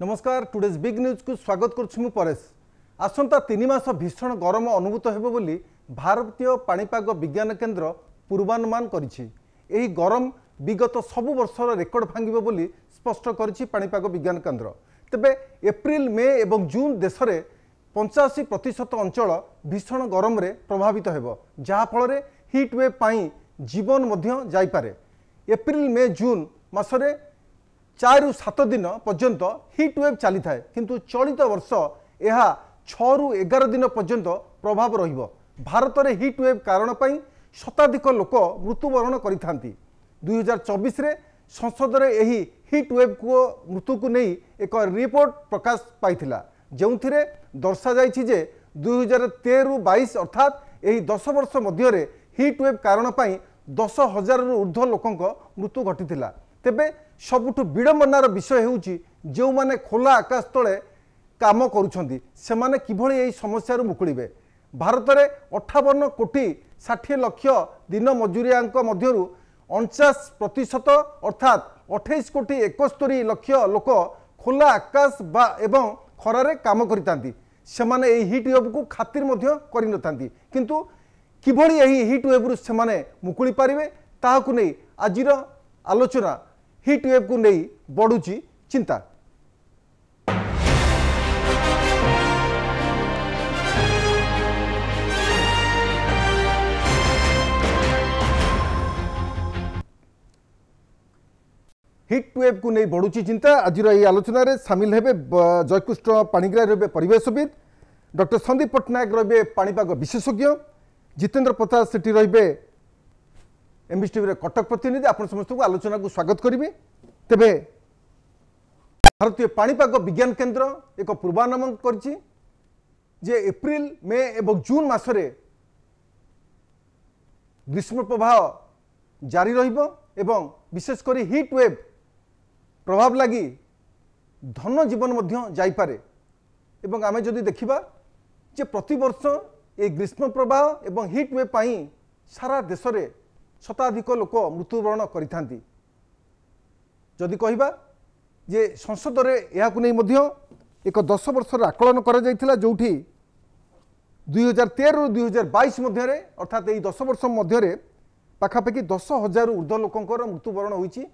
नमस्कार today's big news को स्वागत करुछु परेश। आसंता 3 मास भीषण गरम अनुभूत हेबो बोली भारतीय पाणीपाग विज्ञान केन्द्र पूर्वानुमान करिछि। एही गरम विगत सबु वर्षर रेकर्ड भांगिबो बोली स्पष्ट करिछि पाणीपाग विज्ञान केन्द्र। तेबे एप्रिल मे एवं जून देश में 85% अंचल भीषण गरम रे प्रभावित हेबो, जहा फल हिट वेव पाई जीवन मध्य जाई पारे। एप्रिल मे जून मासरे 4 ରୁ 7 दिन पर्यंत हिट वेव चली थाए, किंतु चलित वर्ष यह 6 ରୁ 11 दिन पर्यंत प्रभाव रहिबो। भारत में हिट वेव कारण पाई शताधिक लोक मृत्युवरण करिथांती। 2024 रे संसद रे एही हिट वेव को मृत्यु को नहीं एक रिपोर्ट प्रकाश पाइथिला, जेउथिरे दर्शा जाइछि जे 2013-22 अर्थात एही 10 वर्ष मध्य रे हिट वेव कारण पाई 10,000 रु ऊर्ध्व लोकंक मृत्यु घटिथिला। तेबे सबुठु विडंबनार विषय होउछि जो माने खोला आकाश तले काम करूछंती सेमाने किभଳି एही समस्या रु मुकुलिबे। भारत रे 58 कोटी 60 लाख दिन मजूरियांक मध्यरु 49% अर्थात 28 कोटी 71 लाख लोक खोला आकाश बा एवं खरारे काम करितांती। सेमाने एही हिट वेव को खातिर मध्य करि नथांती, किंतु किभଳି एही हिट वेव रु सेमाने मुकुली पारिबे ताहाकु नै आजिर आलोचना हिट वेव को नहीं बढ़ुची चिंता। हिट वेव को नहीं बढ़ुची चिंता आज आलोचना रे सामिल हेबे जयकृष्ण पाणिग्राही रे परिवेशविद, डॉक्टर संदीप पट्टनायक रे पाणीपाग विशेषज्ञ, जितेंद्र प्रसाद सेठी रे एमबीसी टीवी कटक प्रतिनिधि। आप समस्त को आलोचना को स्वागत करी। तेबे भारतीय पाणीपाग विज्ञान केन्द्र एक पूर्वानुमान करिछि जे एप्रिल मे एवं जून मासरे ग्रीष्म प्रवाह जारी रहिबो एवं विशेषकर हिट वेव प्रभाव लगी धन जीवन मध्य जाई पारे। एवं आमे जदि देखिबा जे प्रति वर्ष ए ग्रीष्म प्रवाह एवं हिट वेव पाई सारा देश रे शताधिक लोक मृत्युवरण करिथांती। जदि कहिबा जे संसद रे याकु नै मध्य एक 10 वर्षर आकलन करा जायथिला, जोठी 2013 ରୁ 2022 मध्य रे अर्थात एही 10 वर्ष मध्य रे पाखापाखि 10,000 ऊर्ध्व लोकंकर मृत्युवरण होईछि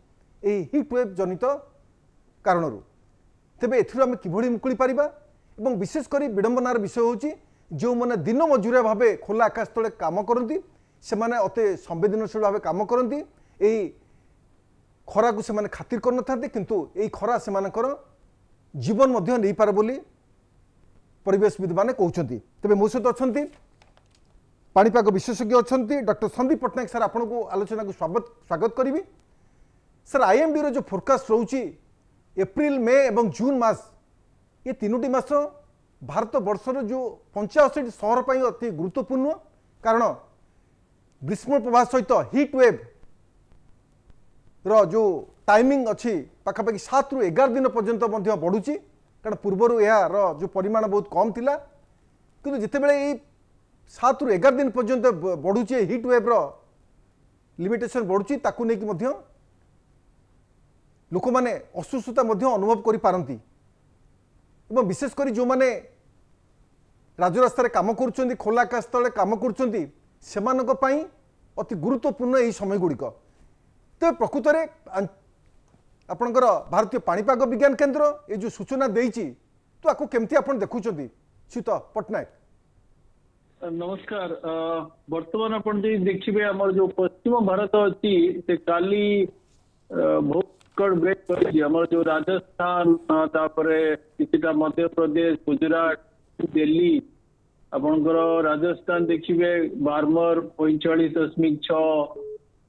एही हिट वेव जनित कारणरू। तेबे एथिरो आमे किभଳି मुकुली पारिबा एवं विशेष करी विडंबनार विषय होछि जो माने दिन मजूरिया भाबे खोला आकाश तळे काम करंती सेमाने अति संवेदनशील भाव काम करती। यही खरा को सेमाने खातिर कर नथांते, किंतु यही खरा सेमानकर जीवन मध्य नहीं पारे बोली परिवेशविद माने कहउछंती। तबे मो सहित अछंती पाणीपाग विशेषज्ञ अछंती डॉक्टर संदीप पट्टनायक। सर आपन को आलोचना को स्वागत करी। सर आईएमडी रो जो फोरकास्ट रहउची एप्रिल मे एवं जून मास ये तीनोटी मास भारत वर्षर जो 85 शहर पई अति गुरुत्वपूर्ण, कारण ग्रीष्म प्रवाह सहित हिट वेव रो जो टाइमिंग अच्छी पाखापाखि 7 ରୁ 11 दिन पर्यंत बढ़ुची, कारण पूर्वर यार जो परिमाण बहुत कम थिला, किंतु जितेबेले 7 ରୁ 11 दिन पर्यंत बढ़ुची हिट वेव रो लिमिटेशन बढ़ुची ताकू नेकी मध्य लोक माने असुस्थता मध्य अनुभव करि पारंती। एवं विशेष करी जो माने राजरास्ता काम करुचंती खोला आकाश तले काम करुचंती सेमानक पई अति गुरुत्वपूर्ण यही समय गुड़िक। तो प्रकृत में आपणकर भारतीय पाणीपाग विज्ञान केन्द्र ये जो सूचना देइछि तो आपको केमती आपण देखुचंती सीत पट्टनायक। नमस्कार। वर्तमान आपण जे देखिबे हमर जो पश्चिम भारत अछि से काली बहुत ब्रेक करछि। हमर जो राजस्थान तापरे किछटा मध्य प्रदेश गुजरात दिल्ली आपणकर राजस्थान देखिए बार्मर 45.6,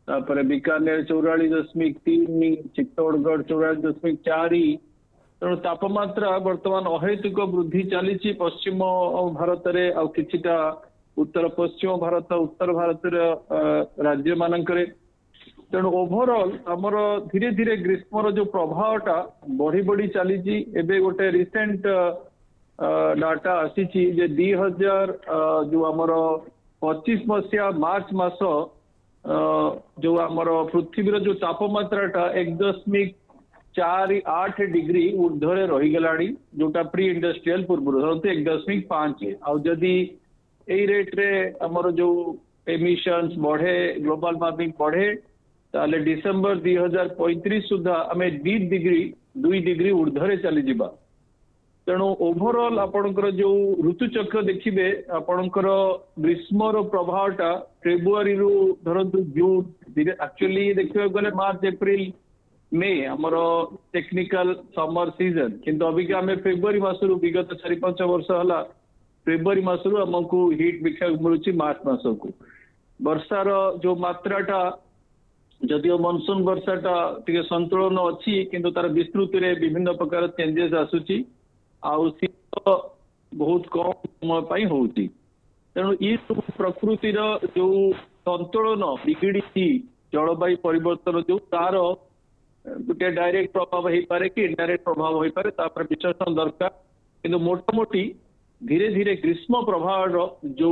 तापर बीकानेर 44.3, चित्तौड़गढ़ 44.4। तेणु तापमात्रा वर्तमान अहेतुक वृद्धि चली पश्चिम भारत रे आ किछिटा उत्तर पश्चिम भारत उत्तर भारत राज्य मानकरे। तेणु ओभरऑल आमर धीरे धीरे ग्रीष्मर जो प्रभावटा बढ़ी बढ़ी चली। एबे गोटे रिसेंट डाटा आसी 2000 जो आमर 25 मसीहा मार्च मास जो आमर पृथ्वीर जो तापमात्राटा 1.4 4-8 डिग्री ऊर्ध्वे रहीगलाणी जोटा प्री इंडस्ट्रियल पूर्व 1.5 आउ जदि ए रेट रे हमर जो एमिशंस बढ़े ग्लोबल वार्मिंग बढ़े ताले डिसेंबर 2035 सुधा आमे 2 डिग्री ऊर्ध्वे चली जिबा। तेणु ओभरऑल आपणकर जो ऋतुचक्र देखिबे आपणकर ग्रीष्मर प्रभावटा फेब्रुआरी रु धरंतु जून एक्चुअली देखिबा गले मार्च एप्रिल मे हमर टेक्निकल समर सीजन किंतु अभी आम फेब्रुआरी मासरू विगत 4-5 वर्ष हला फेब्रुआरी मासरू हमको हिट देखा मिलूँ मार्च मास को वर्षार जो मात्राटा जदियो मनसून वर्षाटा टिके संतुलन अच्छी किंतु तार विस्तृति रे विभिन्न प्रकार चेंजेस आसुची आउ शीत बहुत कम समय पाई होउची। तेणु ये सब प्रकृतिर जो संतुलन बिगिड़ी जलवायु परिवर्तन जो तार गोटे डायरेक्ट प्रभाव हो पारे कि इनडायरेक्ट प्रभाव हो पारे तापर विश्लेषण दरकार किंतु मोटामोटी धीरे धीरे ग्रीष्म प्रभाव जो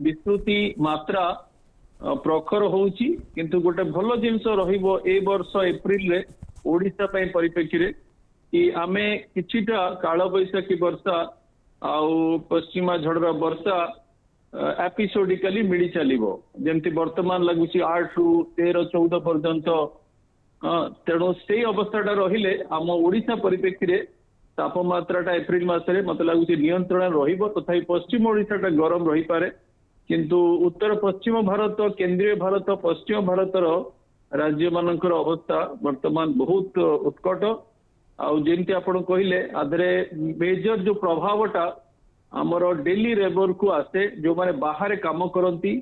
विस्तृति मात्रा प्रखर होउची किंतु गोटे भल जिनस रहिबो ए वर्ष एप्रिल रे ओडिशा पई परिप्रेक्षी रे कि आमे किछिटा काल बैशाखी वर्षा आउ पश्चिमा झड़र वर्षा एपिसोडिकली मिली चलिबो जेमति वर्तमान लागुची 8 रु 13-14 पर्यंत। तेणु से अवस्थाटा रहिले आम ओडिशा परिप्रेक्षी रे तापमात्राटा एप्रिल मासरे मत लगुच नियंत्रण रहिबो तथापि पश्चिम ओडिशाटा गरम रही पारे किंतु उत्तर पश्चिम भारत केंद्रीय भारत पश्चिम भारतर राज्य मानकर अवस्था वर्तमान बहुत उत्कट आउ जेमती आपण कहले आधरे मेजर जो प्रभावटा आमर डेली लेबर को आसे जो माने बाहर काम करती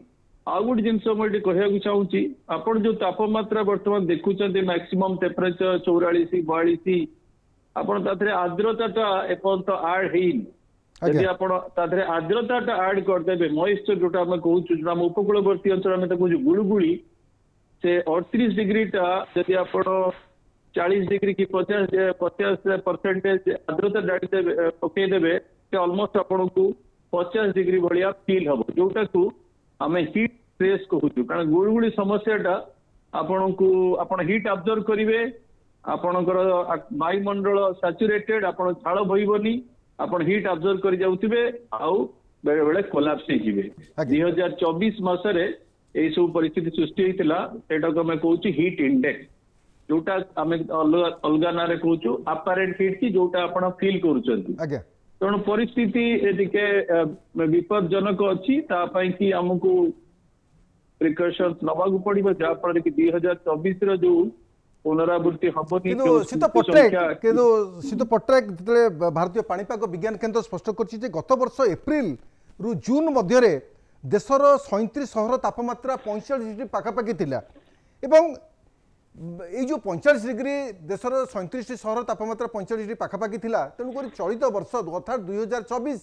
आउ गोटे जिनस मुझे कहना चाहूँगी आपण जो तापमात्रा वर्तमान देखुंत मैक्सिमम टेम्परेचर 44-42 आपण ताथरे आर्द्रताटा एपर्यंत आड हेइन यदि आपण ताथरे आर्द्रताटा आड करदेबे मॉइस्चर जोटा हम कहूँ जो आम उपकूलवर्ती अंचल आम कहूँ गुड़गुड़ी से 38 डिग्री टा यदि आपण 40 डिग्री की 50% आर्द्रता डाली पकईदेवे से ऑलमोस्ट आपण को 50 डिग्री भाया फील हम जोटा को आम हिट स्ट्रेस कहूँ कारण गुड़गुड़ी समस्याटा आपण को आपण हिट अब्जर्व करेंगे आपणकर वायुमंडल सैचुरेटेड आपण झाड़ बहबनी आपण हिट अब्जर्व कर जाउथिबे आउ बेले बेले कोलैप्स हो जिवे। 2024 मासरे ए सब परिस्थिति सृष्टि होइतिला सेटा को मैं कहूँ हिट इंडेक्स जोटा आम अलग ना रे कहूँ अपारेंट हिट की जोटा आपण फील करूछंती। तेणु परिस्थिति एदिके विपदजनक अच्छी तापाई कि आमको प्रिकॉशंस नबाकू पड़िबो जा फल कि 2024 रो जो पुनरावृत्ति हबनी शीत पट्टनायक भारतीय पाणीपाग विज्ञान केन्द्र स्पष्ट करछि जे गत वर्ष एप्रिल रु जून मध्य देशर 37 सहर तापमात्रा 45 डिग्री पाखापाखि थिला एवं ये जो 45 डिग्री देशर 37 सहर तापमात्रा 45 डिग्री पाखापाखि थिला तेणुक चलित वर्ष अर्थात 2024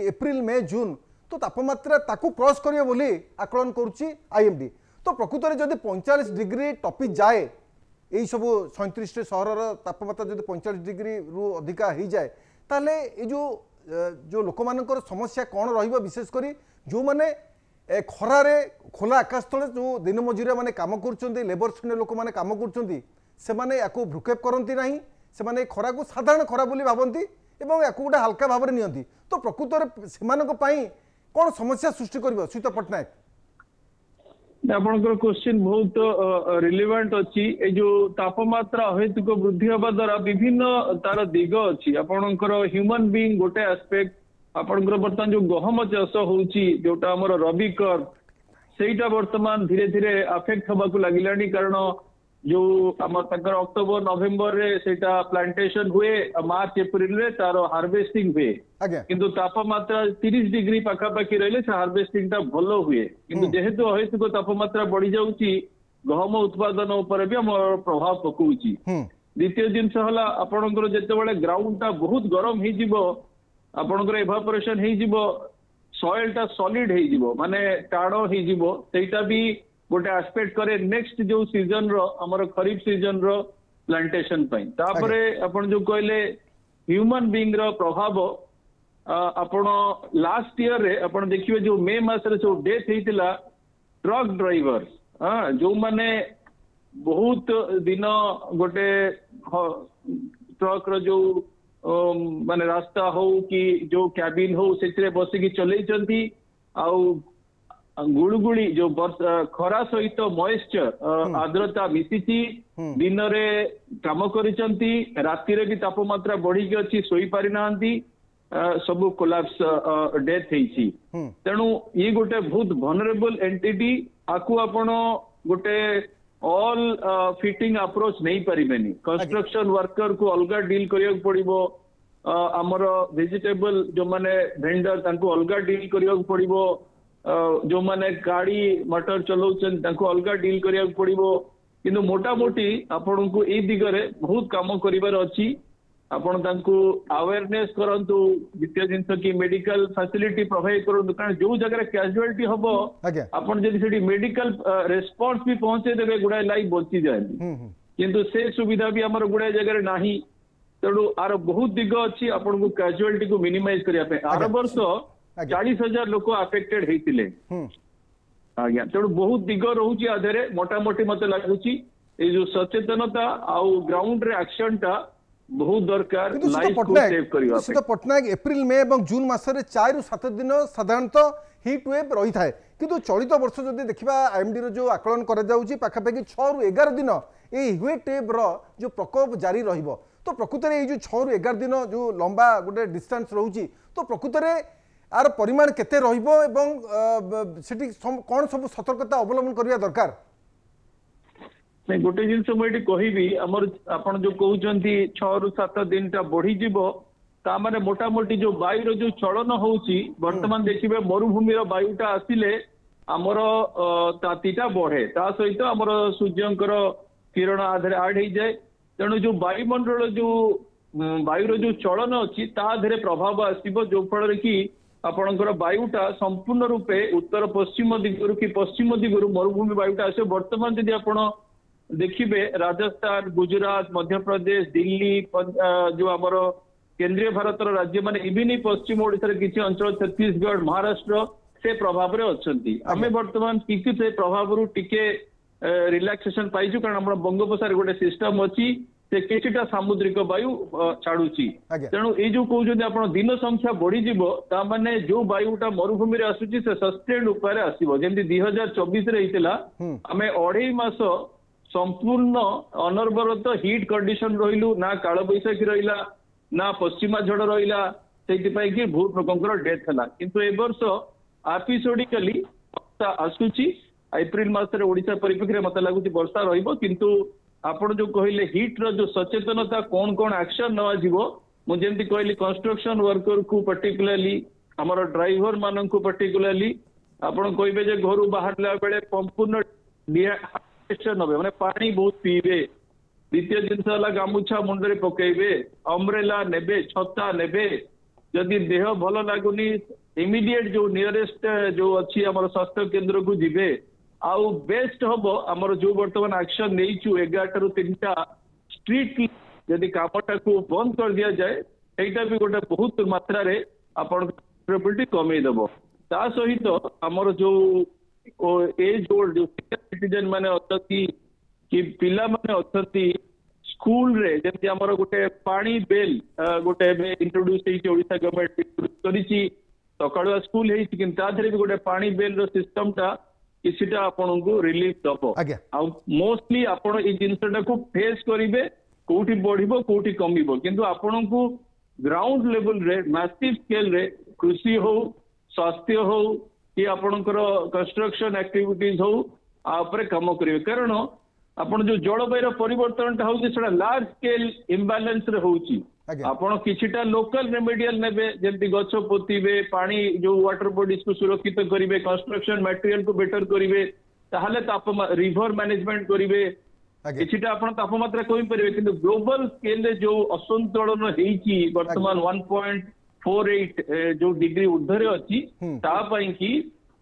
एप्रिल मे जून तो तापमात्रा ताकू क्रॉस करियो बोली आकलन करुच्ची आईएमडी। तो प्रकृत में जब 45 डिग्री टपी जाए यही सब 37 सहर तापमात्रा जब 45 डिग्री रु अधिका हो जाए ताले ये जो लोक मानकर समस्या कौन रहिबो विशेषकर जो माने खरारे खोला आकाश तले जो दिन मजुरिया माने काम करछन्ती लेबर श्रेणी लोक माने काम करछन्ती से माने याकू भ्रुक्षेप करती नहीं से माने खरा को साधारण खरा बोली भावती एवं याकू गोटे हल्का भाव में नियंती। तो प्रकृत से कौन समस्या सृष्टि कर शीत पट्टनायक आपनकर क्वेश्चन बहुत रिलेवेंट अच्छी ए जो तापमात्रा अहेतुक वृद्धि हवा द्वारा विभिन्न तार दिग अच्छी आपनकर ह्यूमन बीइंग गोटे एस्पेक्ट आपनकर बर्तमान जो गहम चाष होउची जोटा हमर रबी कर्व सेटा वर्तमान धीरे धीरे अफेक्ट हवा को लागिलानी कारण जो आम अक्टोबर नवेम्बर रे सेटा प्लांटेशन हुए मार्च एप्रिल रे तार हार्वेस्टिंग हुए किंतु तापमात्रा 30 डिग्री पाखापाखि रहिले से हार्वेस्टिंग टा भलो हुए किंतु जेहेतु अहेतुक तापमात्रा बढ़ी जाउची गहम उत्पादन उपर भी हमर प्रभाव पकउची। द्वितीय जिनस हला आपनकर जेतेबेले ग्राउंड टा बहुत गरम ही जिवो आपनकर एवापोरेशन ही जिवो सॉइल टा सॉलिड ही जिवो माने टाणो ही जिवो सेटा भी गोटे एस्पेक्ट करे नेक्स्ट जो सीजन रो हमर खरीफ सीजन रो प्लांटेशन पई तापरे आपण जो कहले ह्यूमन बीइंग रो प्रभाव आपण लास्ट ईयर रे आपण देखिबे जो मे मास रे जो डेथ हेतिला ट्रक ड्राइवर जो माने बहुत दिन गोटे ट्रक रो जो माने रास्ता हो कि जो कैबिन हो से बसिकी चलैछंती आउ गुड़गुड़ी जो खरा सहित मॉइस्चर आर्द्रता मिसिची दिन रे काम करिसंती राति रे भी तापमात्रा बढ़ी के अछि सोई पारि नांती सब कोलैप्स डेथ हेची तेणु ये गोटे बहुत वनरेबल एंटिटी आकु आपण गोटे ऑल फिटिंग अप्रोच नहीं परिबेनी कंस्ट्रक्शन वर्कर को अलगा डील करिया पड़िबो हमर वेजिटेबल जो माने वेंडर तांको अलगा डील करिया पड़िबो जो माने गाड़ी मोटर चलाउछन तांको अलगा डील करिया पड़िबो किंतु मोटा मोटी आपण को ए दिगरे बहुत काम करिवार अछि आपण तांको अवेयरनेस करंतु द्वितीय जिंस की मेडिकल फैसिलिटी प्रोवाइड करंतु कारण जो जगह कैजुअलिटी हबो आपण जदि सेठी मेडिकल रेस्पॉन्स भी पहुंचे देबे गुडा लाइफ बची जाए किंतु से सुविधा भी हमर गुडा जगह नाही तेणु आर बहुत दिग अछि आपण को कैजुअलिटी को मिनिमाइज करिया पे आर वर्ष 40,000 लोक अफेक्टेड हेतिले आज्ञा तेणु बहुत दिग रहउची आधरे मोटा मोटी मते लागुची ए जो सचेतनता आउ ग्राउंड रे एक्शन टा बहुत दरकार लाइफ को सेव करिवा पे पटनायक एप्रिल मे एवं जून मासरे 4 रु 7 दिन साधारणतः हीट वेव रही थाए किंतु चलित वर्ष जदि देखिबा आईएमडी रो जो आकलन करा जाउची पाखापाखि 6 रु 11 दिन ए हीट वेव रो जो प्रकोप जारी रहिबो तो प्रकृत रे जो 6 रु 11 दिन जो लंबा गोटे डिस्टेंस रहउची तो प्रकृत रे आर परिमाण केते रहिबो एवं सेठी कोन सब सतर्कता अवलंबन करिया दरकार नहीं गोटे जिनस मुझे कहबी आमर आपण जो कहउचंती 6 रु 7 दिन टा बढ़ी जिवो ता माने मोटा मोटी जो वायु रो जो चलन होउची वर्तमान देखिबे मरुभूमि रो वायुटा आसिले आमर तातीटा बढ़े ता सहित आमर सूर्यंकर किरण आधरे आड हो जाए तेणु जो वायुमंडल जो वायु रो जो चलन अछि ता आधरे प्रभाव आसीबो जो फल कि आपणकर वायुटा संपूर्ण रूपे उत्तर पश्चिम दिगरु कि पश्चिम दिगरु मरुभूमि वायुटा आसे वर्तमान यदि आपण देखिबे राजस्थान गुजरात मध्य प्रदेश दिल्ली जो आमर केंद्रीय भारतर राज्य माने इबिनी पश्चिम ओडिसा रे किछि अंचल छत्तीसगढ़ महाराष्ट्र से प्रभाव रे अछंती आमे वर्तमान किछि से प्रभाव रु टिके रिलैक्सेशन पाइछु कारण हमर बंगोपसागर गोटे सिस्टम अछि से किछिटा सामुद्रिक वायु छाडुची तेणु ए जो कहउछन आपण दिन संख्या बढ़ी जिवो ता माने जो वायुटा मरुभूमि रे आसुची से सस्टेन्ड उपाय आसीबो जेंति 2024 रे हितला आमे 2.5 मास संपूर्ण अनर्बरत हिट कंडीशन रहिलु ना काल बैसाखी रहिला ना पश्चिमा झड़ रहिला सेति कि बहुत लोकंकर डेथ हला किंतु ए वर्ष एपिसोडिकली वर्षा आसुची एप्रिल मास रे ओडिसा परिप्रेक्षी मते लागुची वर्षा रहिबो किंतु आपण जो कहले हिट रो जो सचेतनता कोन कोन एक्शन नवा जीवो मु जेंति कहली कंस्ट्रक्शन वर्कर को पर्टिकुलरली हमर ड्राइवर मानन को पर्टिकुलरली आपण कहबे जे घरु बाहरला बेले संपूर्ण डिहाइड्रेशन होबे माने पानी बहुत पीबे द्वितीय जिनस वाला गामुछा मुंडरे पकेबे अम्ब्रेला नेबे छत्ता नेबे जदि देह भल लागुनी इमीडिएट जो नियरेस्ट जो अच्छी हमर स्वास्थ्य केंद्र को जिबे आउ बेस्ट हबो हमर जो वर्तमान एक्शन नेइचु 11 रु 3टा स्ट्रीट जदि कामटा को बंद कर दिया जाए एटा भी गोटे बहुत मात्रा रे आपण प्रोबेबिलिटी कमे देबो ता सहित हमर जो एज ओल्ड जो सिटीजन माने अथि कि पिला माने अथि स्कूल रे जेंति हमर गोटे पानी बेल गोटे इंट्रोड्यूस हेछि ओडिसा गवर्नमेंट इंट्रोड्यूस करिछि सकाळुआ स्कूल हेछि किंतु ता धरे भी गोटे पानी बेल रो सिस्टम टा किछिटा आपन को रिलीफ दबो आ मोस्टली आपन ए जिंसटा को फेस करिवे कोठी बढ़िबो कोठी कमिबो किंतु आपन को ग्राउंड लेवल रे मैसिव स्केल रे कृषि हो स्वास्थ्य हो कि आपनकर कंस्ट्रक्शन एक्टिविटीज हो आ ऊपर काम करिवे कारण आपण जो जलवायु परिवर्तन टा होउची सेटा लार्ज स्केल इम्बैलेंस रे होउची आपण किछिटा लोकल रेमेडियल नेबे जेंति गछ पोतीबे पानी जो वाटर बॉडीज को सुरक्षित करिवे कंस्ट्रक्शन मटेरियल को बेटर करिवे ताहले रिवर मैनेजमेंट करिवे किछिटा आपण तापमात्रा कमी परिवे किंतु ग्लोबल स्केल रे जो असंतुलन हेइची वर्तमान 1.48 जो डिग्री ऊर्ध्वरे अछि ता पई कि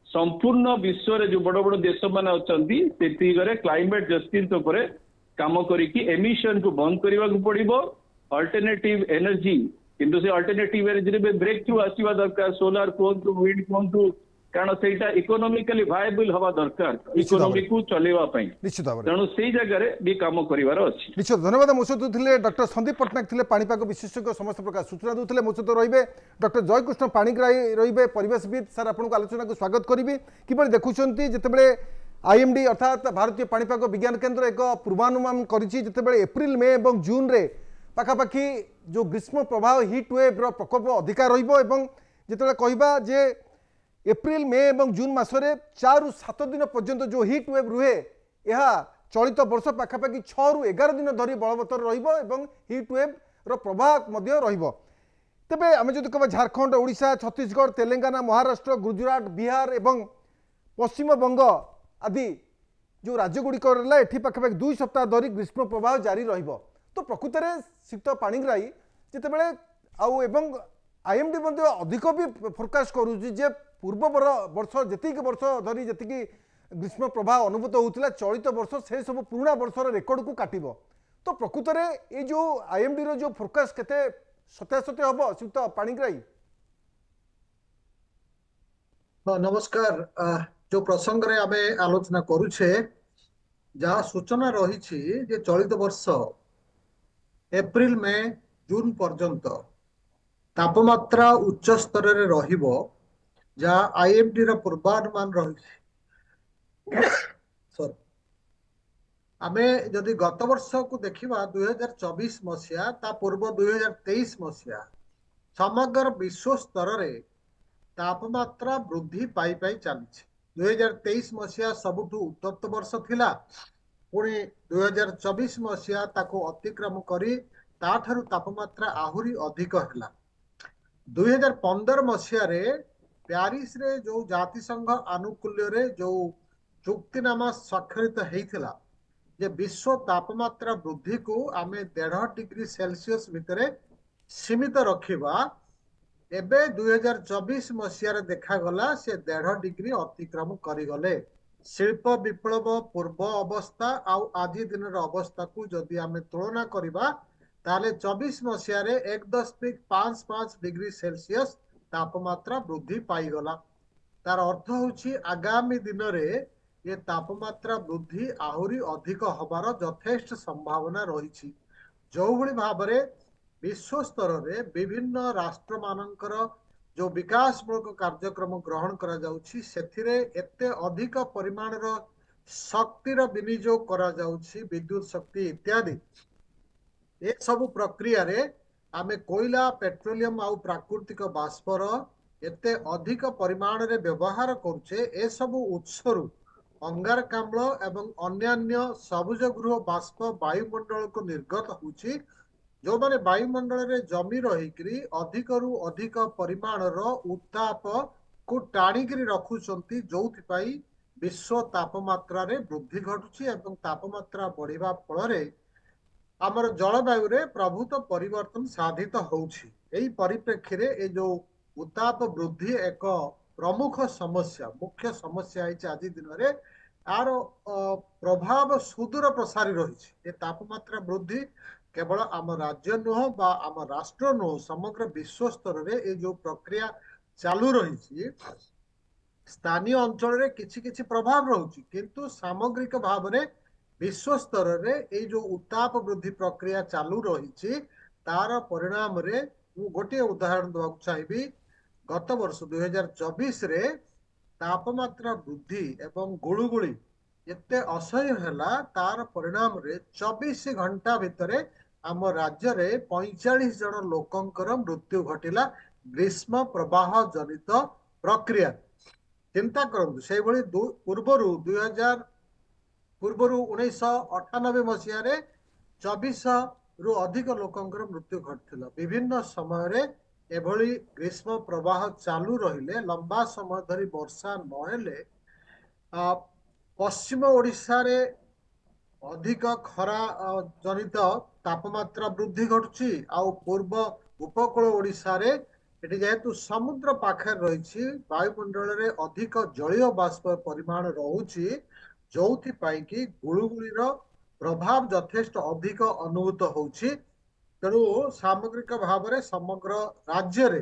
संपूर्ण विश्व रे जो बड़ बड़ देश माने अछंती सेति गरे क्लाइमेट जस्टिस ऊपर काम करी कि एमिशन को बंद करबा को पड़िबो अल्टरनेटिव एनर्जी किंतु से अल्टरनेटिव एनर्जी रे ब्रेक थ्रू आसीबा दरकार सोलार कोंतु विंड कोंतु कारण सेटा इकोनॉमिकली वायबल हवा दरकार निश्चित भाବରେ। इकोनॉमी को चलेवा पई निश्चित भाव तेणु से जगह भी काम करिवार अछि। निश्चित धन्यवाद। मो सहित थे डॉक्टर संदीप पट्टनायक थे पाणीपाग विशेषज्ञ समस्त प्रकार सूचना दूसरे मो सहित रे डॉक्टर जयकृष्ण पाणिग्राही रे परिवेशविद सर आपको आलोचना को स्वागत करी कि देखुं जितेबले आईएमडी अर्थात भारतीय पाणीपाग विज्ञान केन्द्र एक पूर्वानुमान करते एप्रिल मे और जून रे पाखापाखि जो ग्रीष्म प्रवाह हिट वेव प्रकोप अधिका जिते कहवा जे एप्रिल मे और जून मसरे 4 ରୁ 7 दिन पर्यंत जो हिट वेव रुहे यह चलित वर्ष पाखापाखि 6 ରୁ 11 दिन धरी बलवत्तर रहिबो हिट वेव रो प्रभाव मध्य रहिबो। तेबे आमे जदि कहबा झारखंड ओडिशा छत्तीसगढ़ तेलंगाना महाराष्ट्र गुजरात बिहार एवं पश्चिम बंग आदि जो राज्यगुड़िक एठी पाखापाखि 2 सप्ताह धरी ग्रीष्म प्रवाह जारी रहिबो। तो प्रकृत में शीत पाणिग्राही जितेबाला आउ एवं आईएमडी मध्य अधिक भी फोरकास्ट करुच्ची जे पूर्व वर्ष जी वर्ष धरी जी ग्रीष्म प्रवाह अनुभूत होता चलित वर्ष से सब पुराणा वर्षर रेकर्ड को काटिब। तो प्रकृत में ये जो आईएमडी रो जो फोरकास्ट केते सत्यासत्य हम शीत पाणिग्राही। नमस्कार। जो प्रसंग रे आमे आलोचना करुछे जहाँ सूचना रही जे चलित वर्ष एप्रिल मे जून पर्यंत तापमात्रा उच्च स्तर रे रहिबो जहाँ आईएमडी रा पूर्वानुमान रही। सॉरी आमे जदि गत वर्ष को देखिबा 2024 मसिया ता पूर्व 2023 मसिया समग्र विश्व स्तर रे तापमात्रा वृद्धि पाई पाई चली। 2023 मसिया सबुठु उत्तप्त वर्ष थिला पुणी 2024 मसिया ताको अतिक्रम करी ताठारु तापमात्रा आहुरी अधिक हैला। 2015 मसिया रे प्यारिस रे जो जातिसंघ आनुकूल्य रे जो चुक्तिनामा स्वाक्षरित हेइथिला जे विश्व तापमात्रा वृद्धि को आमे 1.5 डिग्री सेल्सियस भितरे सीमित रखिबा एबे 2024 मसिया रे देखा गला से 1.5 डिग्री अतिक्रम करी गले। शिल्प विप्लव पूर्व अवस्था आउ आदि दिन अवस्था को जदि आमे तुलना करिबा ताले 24 मसिया रे 1.55 डिग्री सेल्सियस तापमात्रा वृद्धि पाई गला। तार अर्थ होछि आगामी दिन रे ये तापमात्रा वृद्धि आहुरी अधिक हबार यथेष्ट संभावना रही। जो भली भाबरे विश्व स्तर रे विभिन्न राष्ट्र मानकर जो विकासमूलक कार्यक्रम ग्रहण करा जाउछि सेथिरे एते अधिक परिमाण रो शक्तिर विनियोग करा जाउछि विद्युत शक्ति इत्यादि। ए सब प्रक्रिया रे आमे कोयला पेट्रोलियम आउ प्राकृतिक बाष्पर एते अधिक परिमाण रे व्यवहार करुचे। ए सब उत्सरु अंगारकाम्ल एवं अन्यान्य सबुज गृह बाष्प वायुमंडल को निर्गत होछि जो माने वायुमंडल रे जमी रही अधिकरु अधिक परिमाण रो उत्ताप को टाणिकी रखुचंती जोथि विश्व तापमात्रा रे वृद्धि घटुछि एवं तापमात्रा बढ़िबा फल रे आमर जलवायु रे प्रभुत परिवर्तन साधित होछि। एही परिप्रेक्षी रे ए जो उत्ताप वृद्धि एक प्रमुख समस्या मुख्य समस्या है आज दिन रे आर प्रभाव सुदूर प्रसारी रही। ए तापमात्रा वृद्धि केवल आम राज्य नुह बा आम राष्ट्र नुह समग्र विश्व स्तर रे ए जो प्रक्रिया चालू रही स्थानीय अंचल रे किछि किछि प्रभाव रहुछि किंतु सामग्रिक भाव रे विश्व स्तर रे ए जो उत्ताप वृद्धि प्रक्रिया चालू रही तार परिणाम रे मु गोटे उदाहरण देबाक चाहिबी। गत वर्ष 2024 रे तापमात्रा वृद्धि एवं गुळुगुळी एते असह्य हैला तार परिणाम रे 24 घंटा भितरे आम राज्य रे 45 जन लोकंकर मृत्यु घटिला ग्रीष्म प्रवाह जनित प्रक्रिया। चिंता करंतु से भली पूर्वरु 1998 मसिया रे 24 रु अधिक लोकंकर मृत्यु घटिला। विभिन्न समय रे एभली ग्रीष्म प्रवाह चालू रहिले लंबा समय धरी वर्षा नहेले पश्चिम ओडिशा रे अधिक खरा जनित तापमात्रा वृद्धि घटुची आउ पूर्व उपकूल ओडिशा रे एटी जेहेतु समुद्र पाखे रही वायुमंडल रे अधिक जलीय बाष्प परिमाण रहुची जोथि पाई कि गुळुगुळीर प्रभाव यथेष्ट अधिक अनुभूत होउची। तेणु सामग्रिक भाव में समग्र राज्य रे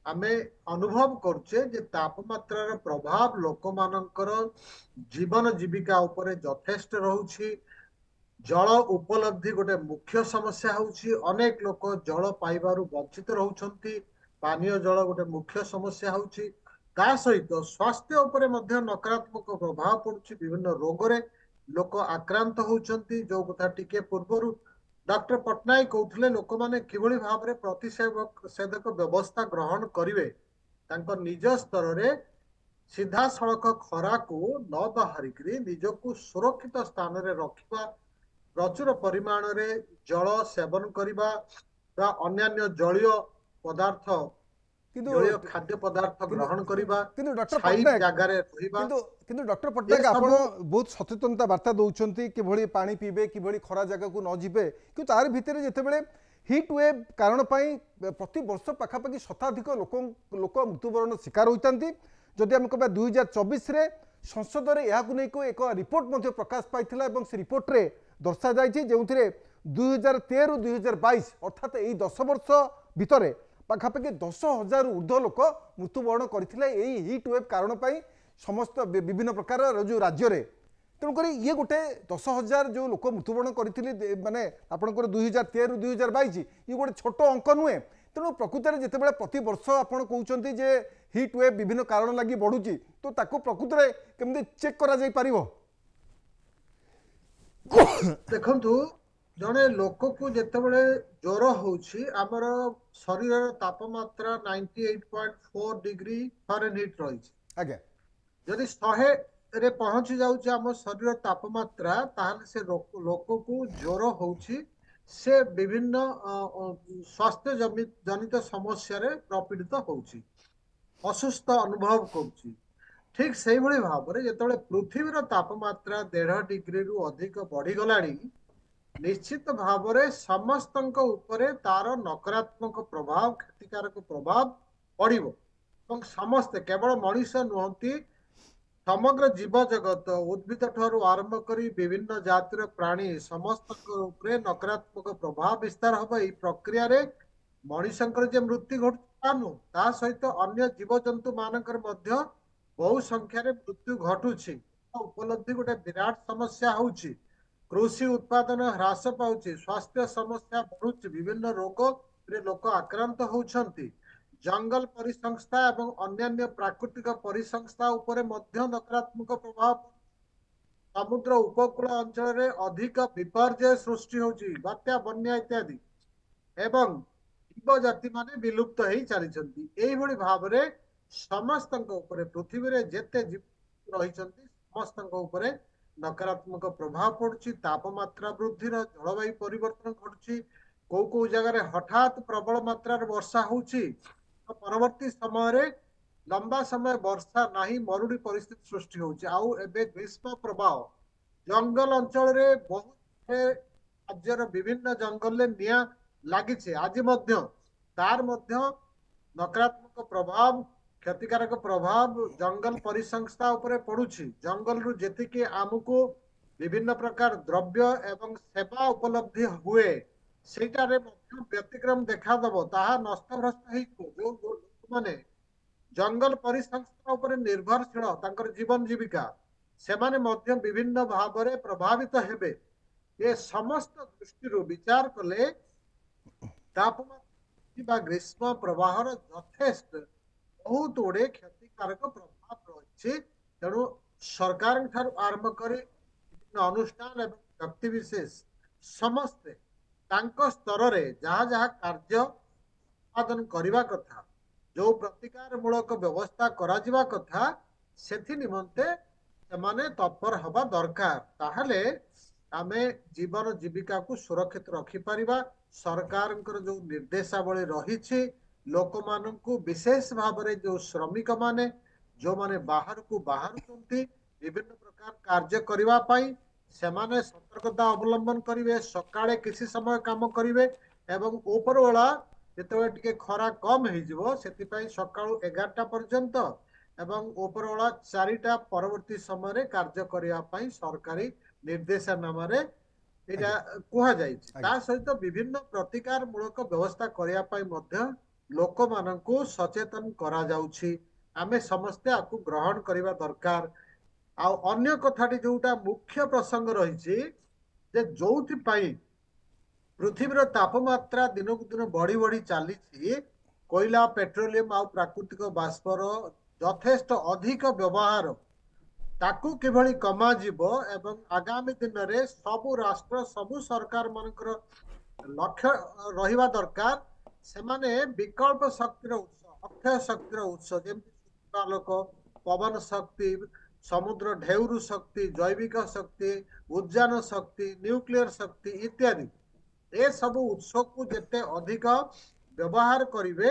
आमे अनुभव करछे जे तापमात्रार प्रभाव लोक मानकर जीवन जीविका उपरे यथेष्ट रहउछि। जल उपलब्धि गोटे मुख्य समस्या होउछि। अनेक लोक जल पाइबारु वंचित रहउछंती। पानीय जल गोटे मुख्य समस्या होउछि। ता सहित स्वास्थ्य उपरे मध्य नकारात्मक प्रभाव पड़ुछि। विभिन्न रोगरे लोक आक्रांत होउछंती। जो कथा टिके पूर्वरु डॉक्टर पटनायक कहउथिले लोक माने किभଳି भाबरे प्रतिषेधक व्यवस्था ग्रहण करिवे तांको निज स्तर रे सीधा सड़क खरा को न बाहरिकरी निजको सुरक्षित स्थान रे रखिबा, प्रचुर परिमाण रे जल सेवन करिबा बा अन्यान्य जलीय पदार्थ जलीय खाद्य पदार्थ ग्रहण करिबा किंतु डॉक्टर छाई पटनायक जगह रे रहिबा। किंतु डॉक्टर पटनायक आपण बहुत सचेतनता वार्ता दौरान किभଳି पानी पीबे किभଳି खरा जगह को न जीवे कि तार भितर जितेबले हिट वेव कारण प्रति वर्ष पाखापाखि शताधिक लोक मृत्युवरण शिकार होती। जदि आम कह 2024 रे संसद में यह एक रिपोर्ट प्रकाश पाई से रिपोर्ट रे दर्शा जाइए जो 2013 2022 अर्थात यही 10 वर्ष भितर पाखापाखि 10,000 ऊर्ध्व लोक मृत्युवरण करते हिट वेव कारण समस्त विभिन्न प्रकार जो राज्य में। तेणुक ये गोटे 10,000 जो लोक मृत्युवरण करते माने आपंकर 2013 2022 ये गोटे छोट अंक नुहे। तेणु प्रकृत में जितेबाला प्रति वर्ष आपड़ कहते जे हिट वेव विभिन्न कारण लगी बढ़ुची तो ताको प्रकृत में केमती चेक करा जाई परिवो। देखंतु जड़े लोक को जितेबाला ज्वर होउछि आमर शरीर तापमात्रा 98.4 डिग्री फारेनहीट रही आज्ञा जदि 100 रे पहुंची जाउछि आम शरीर तापमात्रा ताहले से लोक को ज्वर होउछि। से विभिन्न स्वास्थ्य जनित समस्या रे प्रपीड़ित होउछि, असुस्थ अनुभव करुछि। ठीक सेही भली भाबरे जेतबेले पृथ्वीर तापमात्रा 1.5 डिग्री रु अधिक बढ़ी गलाणी निश्चित भावरे समस्तंक उपरे तार नकारात्मक प्रभाव क्षतिकारक प्रभाव पड़िबो। और समस्ते केवल मनुष्य नुहंती समग्र जीव जगत उद्भिद ठारू आरंभ करी विभिन्न जातिर प्राणी समस्त उपरे नकारात्मक प्रभाव विस्तार हम। यह प्रक्रिया रे मनुष्यंकर जे मृत्यु घटू ता सहित अन्य जीव जंतु मानकर मध्य बहु संख्या रे मृत्यु घटुछि। उपलब्धि गोटे विराट समस्या होउछि। कृषि उत्पादन ह्रास पाउछि, स्वास्थ्य समस्या बढ़ुछि, विभिन्न रोग रे लोक आक्रांत होउछंती। जंगल परिसंस्था एवं अन्यान्य प्राकृतिक परिसंस्था उपरे मध्य नकारात्मक प्रभाव। समुद्र उपकूल अंचल रे अधिक विपर्यय सृष्टि होउछि, बात्या बन्या इत्यादि एवं जीव जाति माने विलुप्त हेई चलीछंती। एही भली भाबरे समस्तंक उपरे पृथ्वी रे जेते जीव रहिछंती समस्तंक उपरे नकारात्मक प्रभाव पड़ुछि। तापमात्रा वृद्धि जलवायु परिवर्तन घटुछि। को जगह रे हठात प्रबल मात्रा वर्षा होउछि, परवर्ती समय रे लंबा समय वर्षा नाही मरुड़ी परिस्थिति सृष्टि होउछि। आउ एबे ग्रीष्म प्रभाव जंगल अंचल रे बहुत राज्यर विभिन्न जंगल ले निया लागिছে आज मध्य तार मध्य नकारात्मक प्रभाव क्षतिकारक प्रभाव जंगल परिसंस्था उपरे पड़ुछि। जंगल रु जेतिके आमको विभिन्न प्रकार द्रव्य एवं सेवा उपलब्धि हुए सेटारे मध्य व्यतिक्रम देखा दबो ताहा नष्टभ्रष्ट हेइको। जो लोक माने जंगल परिसंस्था उपरे निर्भरशील तांकर जीवन जीविका सेमाने मध्य विभिन्न भावरे प्रभावित हेबे। ये समस्त दृष्टि विचार कले तापमात्रा ग्रीष्म प्रवाहर यथेष्ट बहुत गुड़े क्षतिकारक प्रभाव रही। तेणु सरकार आरंभ कर अनुष्ठान एवं व्यक्ति विशेष समस्ते स्तर रे जहाँ जहाँ कार्य उत्पादन करने कथा जो प्रतिकार मूलक व्यवस्था करा कथा से निमंते से तत्पर हवा दरकार। ताहले आमे जीवन जीविका को सुरक्षित रखिपर। सरकार जो निर्देशावली रही लोक मानू विशेष भाव में जो श्रमिक माने जो माने बाहर को बाहर विभिन्न प्रकार कार्य करने से माने सतर्कता अवलंबन करेंगे। सकाळे किसी समय काम करेंगे एवं ऊपर बेला जिते खरा कम हो सकाळू 11टा पर्यंत एवं ऊपर बेला 4टा परवर्ती समय कार्य करने सरकारी निर्देशनामा कह सहित विभिन्न प्रतिकार मूलक व्यवस्था करने लोक मानकु सचेतन करा जाउछि आमे समस्ते आकु ग्रहण करिवा दरकार आ अन्य कथाटी जोटा मुख्य प्रसंग रहिछि जे जोथि पई पृथ्वीर तापमात्रा दिनकु दिन बढ़ी बढ़ी चली कोयला पेट्रोलियम आ प्राकृतिक बाष्पर यथेष्ट अधिक व्यवहार ताकू किभଳି कमा जीवो एवं आगामी दिन रे सबु राष्ट्र सबु सरकार मानकर लक्ष्य रहिबा दरकार सेमाने विकल्प शक्तिर उत्स अक्षय शक्तिर उत्स जेमति सूर्यालोक पवन शक्ति समुद्र ढेउरू शक्ति जैविक शक्ति उद्यान शक्ति न्यूक्लियर शक्ति इत्यादि ए सब उत्स को जेते अधिक व्यवहार करिवे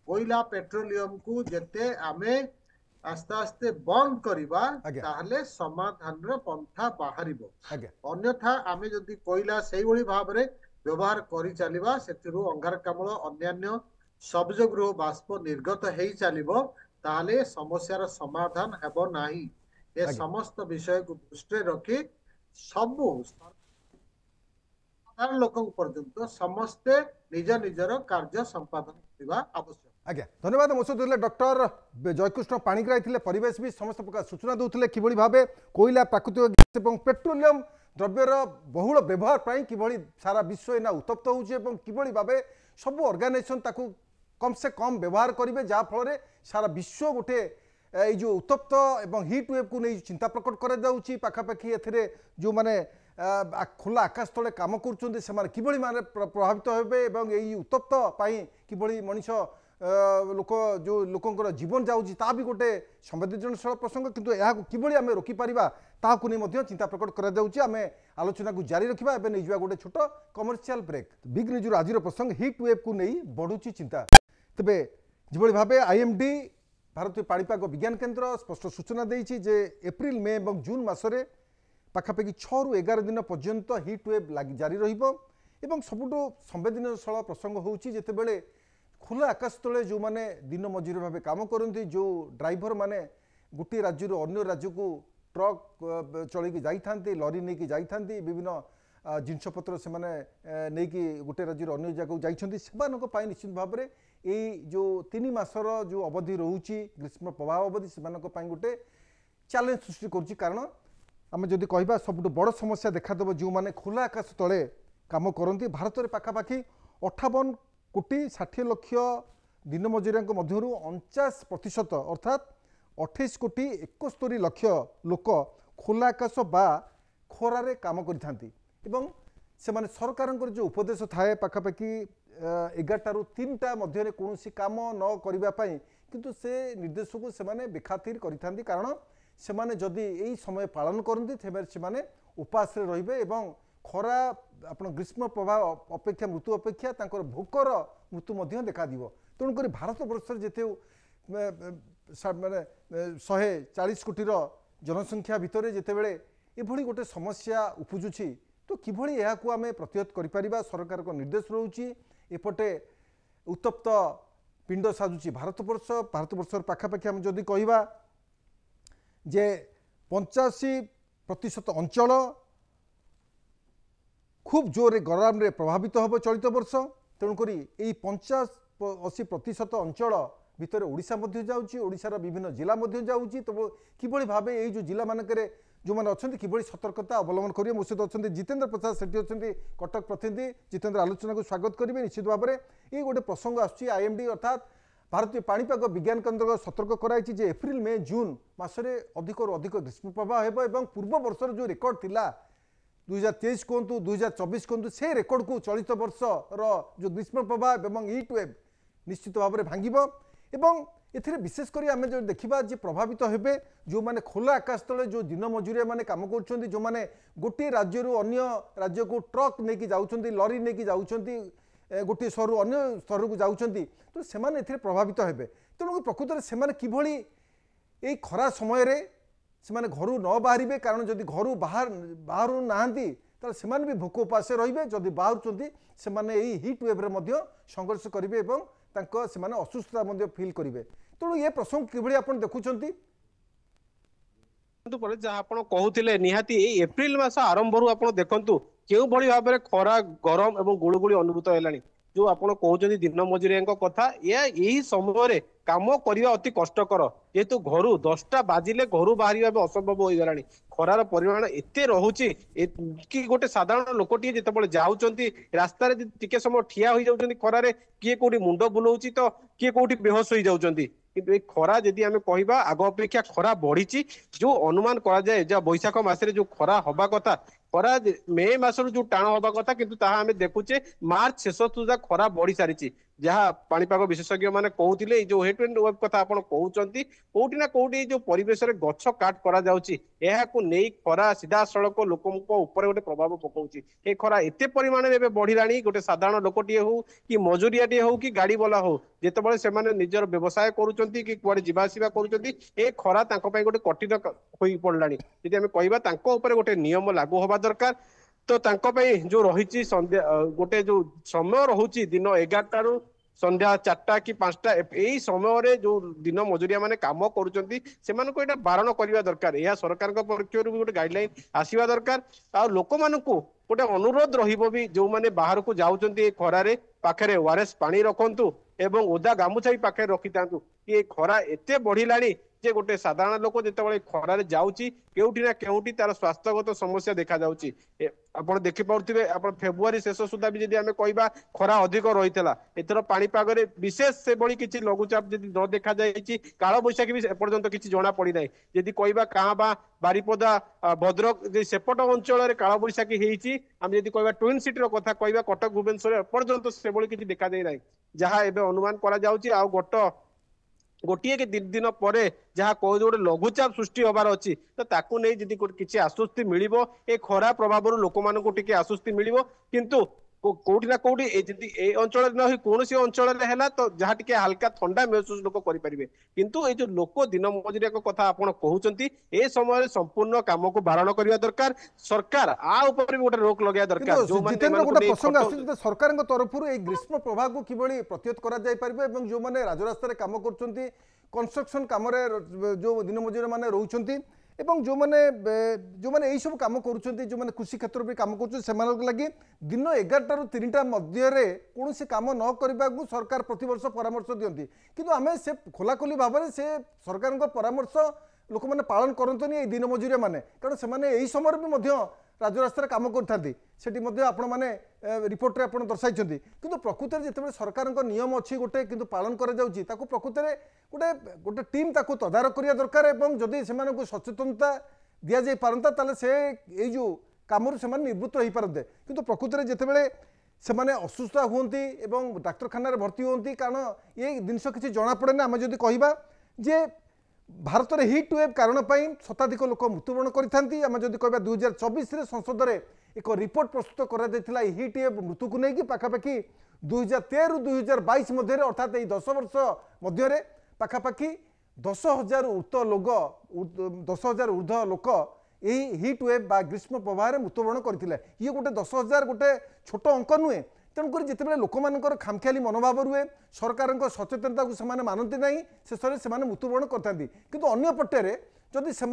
कोयला पेट्रोलियम को जेते आमे आस्ते आस्ते बंद करिबा ताहले समाधान रे पंथा बाहरिबो अन्यथा आमे जदि कोयला सेही भली भाबरे व्यवहार करि चलिबा सेतिरु अंगारकाम्ल अन्यान्य सबज गृह बाष्प निर्गत हेई चलिबो ताहले समस्यार समाधान हेबो नाही ए समस्त विषय को दृष्टि रखी सबु साधारण लोक पर्यंत समस्ते निज निजर कार्य संपादन करबा आवश्यक आज्ञा धन्यवाद मो सहित डॉक्टर जयकृष्ण पाणिग्राही थे परिवेश भी समस्त प्रकार सूचना दूसरे किभଳି भावे कोयला प्राकृतिक गैस और पेट्रोलियम द्रव्यर बहुल व्यवहार पर किभଳି सारा विश्व एना उत्तप्त होउछे एवं किभଳି भावे सब ऑर्गेनाइजेशन ताकू कम से कम व्यवहार करेंगे जहाँफल सारा विश्व गोटे ये जो उत्तप्त एवं हिट वेव को नहीं चिंता प्रकट कर पाखापाखि ए जो मैंने खोला आकाश तले काम कर किभଳି माने प्रभावित होबे एवं यही उत्तप्त पाई किभଳି मनीष लोक जो लोकंकर जीवन जाऊँगी ता भी गोटे संवेदनशील प्रसंग किंतु यहाँ किभଳି आमे रोकी परिबा ताकू नहीं चिंता प्रकट करा जाउछि आमे आलोचना को जारी रखिबा एबे नहीं गोटे छोट कमर्शियल ब्रेक बिग न्यूज आज प्रसंग हिट वेव को नहीं बढ़ुची चिंता तेबे जिभଳି भाबे आईएमडी भारतीय पाणीपाग विज्ञान केन्द्र स्पष्ट सूचना देइछि जे एप्रिल मे और जून मासरे पाखापाखि 6 ରୁ 11 दिन पर्यंत हिट वेव जारी रहिबो एवं सबुठु संवेदनशील प्रसंग होउछि जेतेबेले खुला आकाश तले जो माने दिन मजूरी भाव काम करती जो ड्राइवर माने गोटे राज्य अन्य राज्य को ट्रक चलैकी जाइथांती लरी नहीं जाइथांती विभिन्न जिनपतर से नहीं कि गोटे राज्य अन्य जगह जाइछंती निश्चित भाव में यही जो 3 मासर जो अवधि रोची ग्रीष्म प्रभाव अवधि से गोटे चैलेंज सृष्टि करुच्ची कारण आम जदि कहबा सबुठ बड़ समस्या देखादेव जो मैंने खुला आकाश तले काम करती भारत में पाखापाखि 58 कोटी 60 लक्ष दिन मजूरिया मध्य 49% अर्थात 28 कोटी 71 लक्ष लोक खोला आकाश बा खरारे काम करिथांती एवं से सरकार जो उपदेश थाए पाखापाखि 11 ରୁ 3टा मध्य कौन काम न करने किंतु से निर्देश को से बेखातिर करिथांती कारण से जदि यही समय पालन करती से उपास रहिबे एवं खरा आप ग्रीष्म प्रभाव अपेक्षा मृत्यु अपेक्षा तांकर भोकर मृत्यु देखा तेणुक भारत वर्ष जिते माने 140 कोटी जनसंख्या भितर जितेबले एभली गोटे समस्या उपजुची तो किभଳି याकू आमे प्रतिहत करिपारिबा सरकार को निर्देश रोची एपटे उत्तप्त पिंड साजुची भारतवर्ष पाखापाखि आम जदि कहबा जे 85% अंचल खूब जोरे गरम रे प्रभावित होब चलित वर्ष तेणुक 85-80% अंचल भितर ओडिशा मध्य जाउची ओडिशार विभिन्न जिला मध्य जाउची तो किभଳି भाबे एई जो जिला मानकरे जो मैंने अच्छा किभଳି सतर्कता अवलम्बन करेंगे मो सहित अच्छा जितेन्द्र प्रसाद सेठी अच्छा कटक प्रतिनिधि जितेन्द्र आलोचना को स्वागत करेंगे निश्चित भाव में ये गोटे प्रसंग आईएमडी अर्थात भारतीय पाणीपाग विज्ञान केन्द्र सतर्क कराई जे एप्रिल मे जून मसरे अधिक अधिक ग्रीष्म प्रभाव हो पूर्व वर्षर जो रेकर्ड थिला 2023 कहतु 2024 कहतु से रेकर्ड को चलित वर्ष जो ग्रीष्म प्रभाव एवं हिट वेव निश्चित भाव में भांगिब एवं एथिरे विशेषकर आम जो देखा जे प्रभावित होबे जो माने खोला आकाश तले जो दिन मजूरिया माने काम कर जो माने गोटे राज्य अन्य राज्य को ट्रक नहीं जाउछंती लरी नहीं जाउछंती गोटे शहर अन्य शहर को जाउछंती तो सेमाने एथिरे प्रभावित होबे तेणु प्रकृत में सेमाने किभଳି एई खरा समय रे सेमाने घरू न बाहरिबे कारण जदि घरू बाहर नाहांती ताले सेमाने भी भोक उपास रहिबे जदि बाहरुचंती सेमाने एई हिट वेव रे मध्य संघर्ष करिवे एवं तांको सेमाने असुस्थता मध्य फील करिवे तेणु ये प्रसंग किभଳି आपण देखुचंती जहाँ आप कहते निहाती एप्रिल मास आरंभ आपण देखु क्यों भाव में खरा गरम और गुड़गुड़ी अनुभूत है जो आपण कहउछन्ती दिन मजुरिया कथा या यही समय काम करवा अति कष्टकर जेहेतु घर 10टा बाजिले घर बाहर असंभव हो गलानी खरार परिमाण एते रहुची कि गोटे साधारण लोकटी जिते जाऊँच रास्ता टिके समय ठिया हो जाउछन्ती खरारे किए कोठी मुंड बुलाउची तो किए कोठी बेहोश हो जाउछन्ती किंतु खरा जदि आम कहवा आग अपेक्षा खरा बढ़ी जो अनुमान करा जाए जो बैशाख मासरे जो खरा हवा कथा खरा मे मासर जो टाण हवा कथा किंतु ताहा आमे देखुचे मार्च शेष सुधा खरा बढ़ी सारी जहाँ पाणीपाग विशेषज्ञ मैंने कहते जो हेट एंड वेव कथा आपड़ कहते कोटी ना कोटी जो परिवेश में गछ काट करा जाउची एहाकु नेई खरा सीधा सड़क लोक ऊपर गोटे प्रभाव पकाउची ए खरा एते परिमाण में बढ़िलानी गोटे साधारण लोकटीए हो कि मजुरियाटीए हो कि गाड़ी वाला हो जेतेबेले सेमाने निजर व्यवसाय करूचंती कि कुआडे जीवा आसीबा करूचंती ए खरा तांको पई गोटे कठिन होई पड़लानी जदि आमे कहबा तांको ऊपर गोटे नियम लागू होबा दरकार तो तांको पई जो रहिची संध्या गोटे जो समय रहुची दिन 11टा रु संध्या 4टा कि 5टा यही समय जो दिन मजुरिया माने काम करूचंती सेमानको एटा बारण करबा दरकार या सरकार पक्षर भी गोटे गाइडलाइन आसीबा दरकार आ लोक मानकू गोटे अनुरोध रहिबो भी जो माने बाहर को जाउचंती खरारे पाखरे ओआरएस पानी रखंतु एवं ओदा गामुछा भी पाखे रखी थांतु कि खरा एते बढ़िलानी जे गोटे साधारण लोक जिते खरारे जाउची केउठी ना केउठी तार स्वास्थ्यगत समस्या देखा जाउची आपण देखि पाउथिबे आपण फेब्रुआरी शेष सुधा भी जदि आमे कहबा खरा अधिक रहितला एथर पानी पागरे विशेष से बळी किछि लघुचाप जदि न देखा जायछि काळ बैशाखी भी एपर्यंत किछि जणा पड़ी नाही जदि कहबा काबा बारिपदा भद्रक जे सेपट अंचल रे काळ बैशाखी हेछि आमे जदि कहबा ट्विन सिटी रो कथा कहबा कटक भुवनेश्वर एपर्यंत से बळी किछि देखा जाय नाही जहाँ एबे अनुमान करा जाउछि आ गोटे कि दिन पर जहाँ कह गोटे लघुचाप सृष्टि होबार अच्छी तो ताकू नहीं जदि किसी आश्वस्ति मिलिबो ए खरा प्रभाव लोक मानक टिके आश्वस्ति मिलिबो किंतु कोठी ना कोठी ए अंचल न हो कौन अंचल है तो जहाँ टिके हल्का ठंडा महसूस लोक करेंगे किंतु ये जो लोक दिन मजुरिया कथा आपण कहउचंती ए समय संपूर्ण काम को बारण करबा दरकार सरकार आ ऊपर भी गोटे रोक लगा दरकार जो जितेंद्र गोटे प्रसंग आसी सरकार तरफ ग्रीष्म प्रभाव को किभली प्रतिहत करा जाय परिबे एवं जो माने राजरास्ता रे काम करचंती कंस्ट्रक्शन काम रे जो दिन मजुरिया माने रहउचंती एवं जो माने यही सब काम करुँच जो माने कृषि क्षेत्र में काम कर लगी दिन 11टा रु 3टा मध्य कौन काम न करने को सरकार प्रतिवर्ष परामर्श दियंती किंतु आमे से खोलाखोली भाव में से सरकार परामर्श लोक मैंने पालन करते दिन मजुरिया माने कारण से यही समय भी राजरास्ता काम करते आपण मैंने रिपोर्ट रे आपण दर्शाई किंतु प्रकृत में जिते सरकार नियम अच्छी गोटे किंतु पालन करा जाउची ताकू प्रकृत में गोटे गोटे टीम ताकू तदारक करिया दरकार एवं जदि से सचेतनता दिया जाय पारंता ताले से ए जो कामरु से निवृत्त हो पारंते किंतु प्रकृत में जितेबेले से असुस्थ हुंती एवं डाक्तरखाना रे भर्ती होती कारण ये जिनस किसी जना पड़े ना आम जदि कहबा जे भारत में हिट वेव कारण शताधिक लोक मृत्युवरण करते कहबा 2024 संसद में एक रिपोर्ट प्रस्तुत कर हिट वेव मृत्यु को लेकिन पाखापाखि 2013 रु 2022 मध्य अर्थात 10 वर्ष मध्य पाखापाखि 10,000 ऊर्ध्व लोक यही हिट वेव बा ग्रीष्म प्रभाव में मृत्युवरण करते ये गोटे 10,000 गोटे छोट अंक नुहे तेणुक जिते लोक मानकर खामखियाली मनोभाव रुए सरकार सचेतनता को सेमाने मानती ना शेष में से मृत्युवरण करते किंतु अन्य पटे जदि से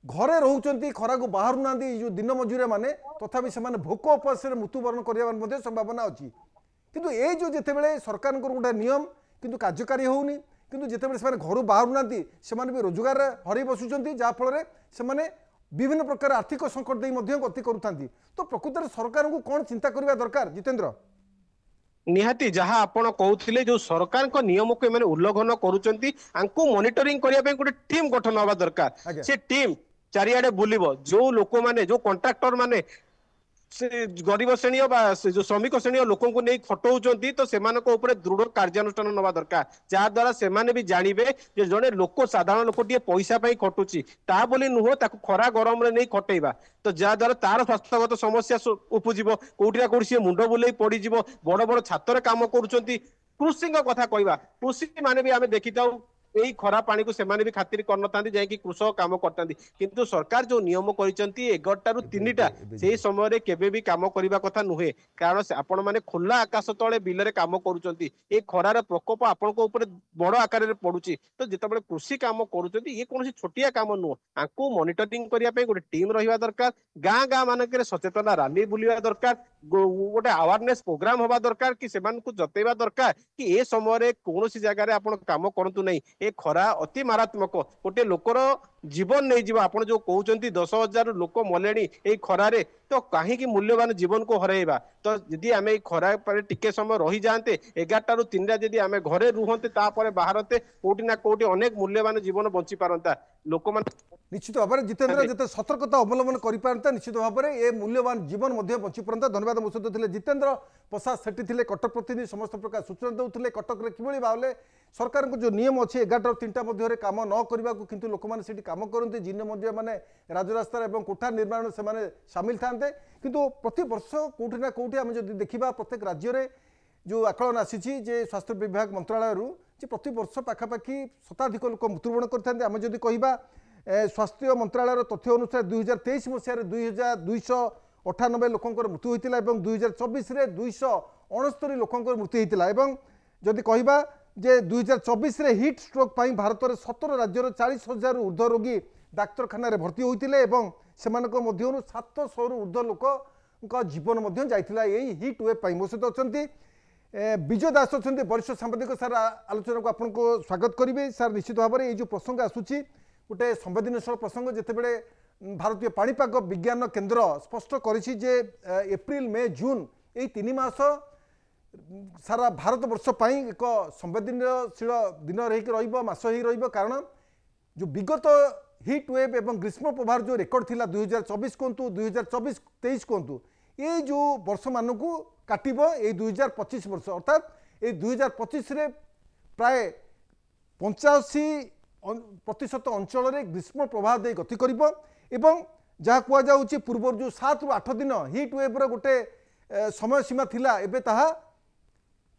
घरे रोचंती खरा को बाहर ना जो दिन मजुरिया माने तथापि से भोक उपवास मृत्युवरण कर संभावना अच्छी किंतु ये जो जितेबाला सरकार गोटे नियम किंतु कार्यकारी होनी किंतु जितेबाला से घर बाहर ना से भी रोजगार हर बसुँच जहाँफल से विभिन्न प्रकार आर्थिक संकट दे गति करुँच तो प्रकृत में सरकार को कौन चिंता करने दरकार जितेंद्र निहाती जहाँ आपण कहते जो सरकार को नियम को उल्लंघन करुँच मॉनिटरिंग करने गोटे टीम गठन हवा दरकार से टीम चारिआडे बुलिबो जो लोक माने जो कॉन्ट्रैक्टर माने से गरीब श्रेणी जो श्रमिक श्रेणी लोक नहीं खटाऊँच तो सेमानक ऊपर दृढ़ कार्यानुष्ठान नवा दरकार जहाद्वारा से भी जानवे जे जड़े लोक साधारण लोक पैसा खटुची ता बोली नुह ताकू खरा गरम नहीं खटेबा तो जहाद्वारा तार स्वास्थ्यगत समस्या उपजीव कोठी ना कोठी मुंड बुले पड़ बड़ बड़ छातर काम करुँच कृषि कथा कहवा कृषि माने भी आम देखी था एई खरा पानी को सेमाने भी खातिर करनतांती जायकि कृषक काम करतांती किंतु सरकार जो नियम करिसंती 11 रु 3टा सेही समय रे केबे भी काम करिबा कथा नुहे कारण से आपण माने खुला आकाश तळे बिल रे काम करूचंती ए खरार प्रकोप आपण को ऊपर बड़ आकार रे पडुची तो जेतबेले कृषि काम करूचंती ये कोनोसी छोटिया काम नुह आंकु मॉनिटरिंग करिया पे गोटे टीम रहिबा दरकार गां गां मानकरे सचेतना रैली बुलिबा दरकार गोटे अवेयरनेस प्रोग्राम होबा दरकार कि सेमान को जतेबा दरकार कि ए समय रे कोनोसी जगह रे आपण काम करंतु नै ए खरा अति मारात्मक गोटे लोकर जीवन नहीं जीवा आपण जो कहउचंती 10,000 लोक मलेनी ए खरारे तो कहीं मूल्यवान जीवन को हरइबा तो यदि आमे खरा पर टिके समय रही जाते 11 रु 3 यदि आमे घरे रुहंते तापर बाहरते कोटी ना कोटी अनेक मूल्यवान जीवन बंची पारंता लोक मान निश्चित भाव में जितेंद्र जिते सतर्कता अवलंबन करता निश्चित भाव में ये मूल्यवान जीवन बंची पारंता धन्यवाद मो सहित थे जितेंद्र प्रसाद सेठी थे कटक प्रतिनिधि समस्त प्रकार सूचना देते कटक कि भाव सरकार जो नियम अच्छे 11 रु 3टा मध्य काम न करने को किंतु लोक मैंने काम करते जिन मध्य मैंने राजरास्तार और कोठा निर्माण से सामिल था किंतु प्रति वर्ष कौटी ना कौटी आम जो देखा प्रत्येक राज्य में जो आकलन आसी स्वास्थ्य विभाग मंत्रालय प्रति वर्ष पाखापाखि 100 लोक मृत्युवरण करते आम जदि कहवा स्वास्थ्य मंत्रालय तथ्य अनुसार 2023 मसीह 2298 लोकंर मृत्यु होता है 2024 में 269 लोकंर मृत्यु होता है जदि कहवा जे 2024 रे हिट स्ट्रोक पाई भारत में 17 राज्यर 40,000 ऊर्ध्व रोगी डाक्तरखाना भर्ती होते 700 रु ऊर्ध्व लोक जीवन जाइथिला यही हिट वेव पाई मो सहित अच्छा विजय दास अच्छा वरिष्ठ सांबादिक सर आलोचना को आपको स्वागत करेंगे सर निश्चित भाव में ये जो प्रसंग आसूची गोटे संवेदनशील प्रसंग जितेबले भारतीय पाणीपाग विज्ञान केन्द्र स्पष्ट करिछि जे एप्रिल मे जून यही 3 मास सारा भारत वर्ष पाई एक संवेदनशील दिन रहीस रही कारण जो विगत हिट वेव एवं ग्रीष्म प्रभार जो रेकर्ड थिला 2024 कहतु 2024-23 कहतु ये जो वर्ष मान को काटिबो ए 2025 वर्ष अर्थात ये 2025 रे प्राय 85% अंचल रे ग्रीष्म प्रभाव दे गति करिबो एवं जहाँ कुआ जाउची पूर्व जो 7 रु 8 दिन हिट वेव रो गोटे समय सीमा थिला एबे ताहा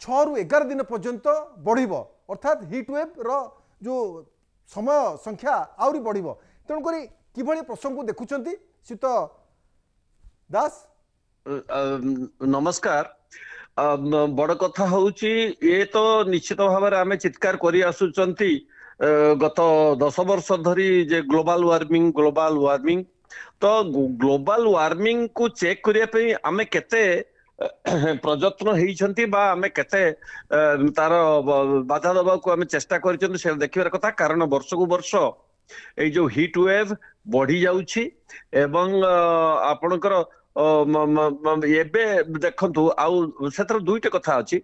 6 रु 11 दिन पर्यंत बढ़िबो अर्थात हिट वेव रो जो समय संख्या आउरी बढ़िबो तेणुक किभली प्रसंग को देखुचंती शीत दास नमस्कार बड़ कथा होउची ये तो निश्चित भाव में आम चित्कार करी आसुचंती गत 10 वर्ष धरी जे ग्लोबल वार्मिंग तो ग्लोबल वार्मिंग को चेक करिया पे आमे केते प्रयत्न होइछंती बा आमे केते तार बाधा दबा को आमे चेष्टा करिछंती से देखिबार कथा कारण वर्ष को वर्ष ए जो हिट वेव बढ़ी जाउची एवं आपनकर एबे देखंतु आउ सेतर दुईटा कथा अछि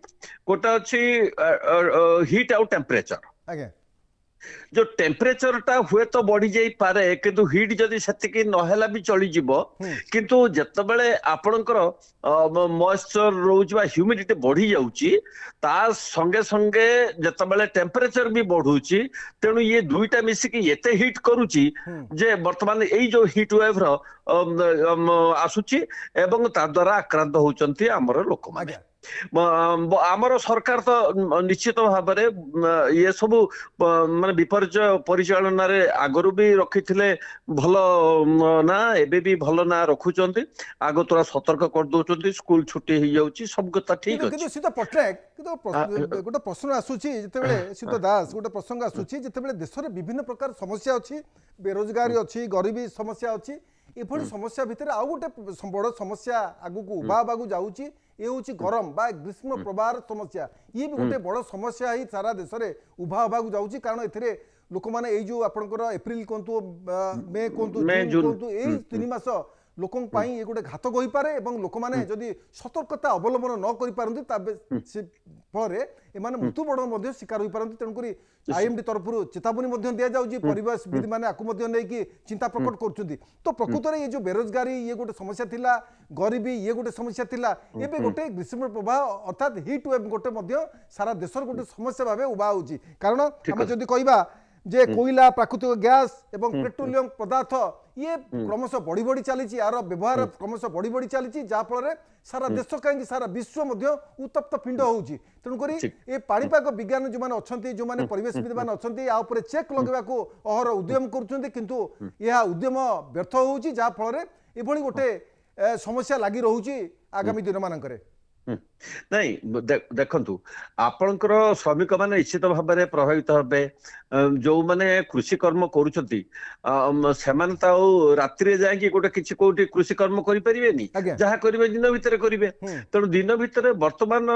कोटा अछि हिट आउ टेम्परेचर आगे जो टेम्परेचर टा हुए तो बढ़ी जाई पारे किंतु हिट जदि सेतिकी नहेला भी चली जिवो किंतु जतबेले आपनकर मॉइस्चर रोज बा ह्यूमिडिटी बढ़ी जाउची ता संगे संगे जतबेले टेम्परेचर भी बढ़ुची तेणु ये दुईटा मिसी की एते हिट करूची जे वर्तमान एई जो हिट वेव रो आसुची एवं ता द्वारा आक्रांत होचंती हमर लोक माने आमर सरकार तो निश्चित भाव में ये सब माने विपर्य परिचालन आगरू भी रखी भल ना एबे भी भल ना रखुचंती आगो तोरा सतर्क कर दउचंती स्कूल छुट्टी हो जाउची सब कथा ठीक अछि किंतु सीता पटनायक गोटे प्रश्न आसुची जेतेबेले सीता दास गोटे प्रसंग आसुची जेतेबेले देश रे विभिन्न प्रकार समस्या अछि बेरोजगारी अछि गरीबी समस्या अछि एभली समस्या भितर आउ गोटे बड़ समस्या आगु को उभा बागु जाउची ये हूँ गरम बा ग्रीष्म प्रभार समस्या ये भी गोटे बड़ समस्या ही सारा देश में उभा होगा जाऊँगी कारण ए लोक मैंने यो आपंकर एप्रिल कहतु मे कहतु जून कहतु यही 3 मास लोक ये गोटे घातक हो पारे लोक मैंने जदि सतर्कता अवलंबन न कर फल मृत्युवरण शिकार हो पारती तेणुक आईएमडी तरफ चेतावनी दि जाऊँगी परिवेशविद मैंने चिंता प्रकट कर तो प्रकृत में ये जो बेरोजगारी ये गोटे समस्या थिला गरीबी ये गोटे समस्या थिला एबे गोटे ग्रीष्म प्रभाव अर्थात हिट वेव गोटे सारा देश गोटे समस्या भाव उभा होची कारण आम जदि कहबा जे कोयला प्राकृतिक गैस एवं पेट्रोलियम पदार्थ ये क्रमश बढ़ी बढ़ी चली यार व्यवहार क्रमश बढ़ी बढ़ी चली जहाँफल सारा देश कहीं सारा विश्व उत्तप्त पिंड होउची तेणुक ये पाणीपाग विज्ञान जो मैंने अच्छा जो मैंने परिवेशविद मैंने अच्छा चेक लगेगा अहर उद्यम कर उद्यम व्यर्थ होउची जहाँफल एभली गोटे समस्या लगी रोची आगामी दिन मानक नहीं देखंतु आपणकर श्रमिक माने निश्चित भाव में प्रभावित हेबे जो माने कृषि कर्म करूछंती सेमान ताऊ रात्रि जाय कि गोटे किछि कोठी कृषि कर्म करि परिबेनी जहा करिवे दिन भितर करिवे तेणु दिन भितर वर्तमान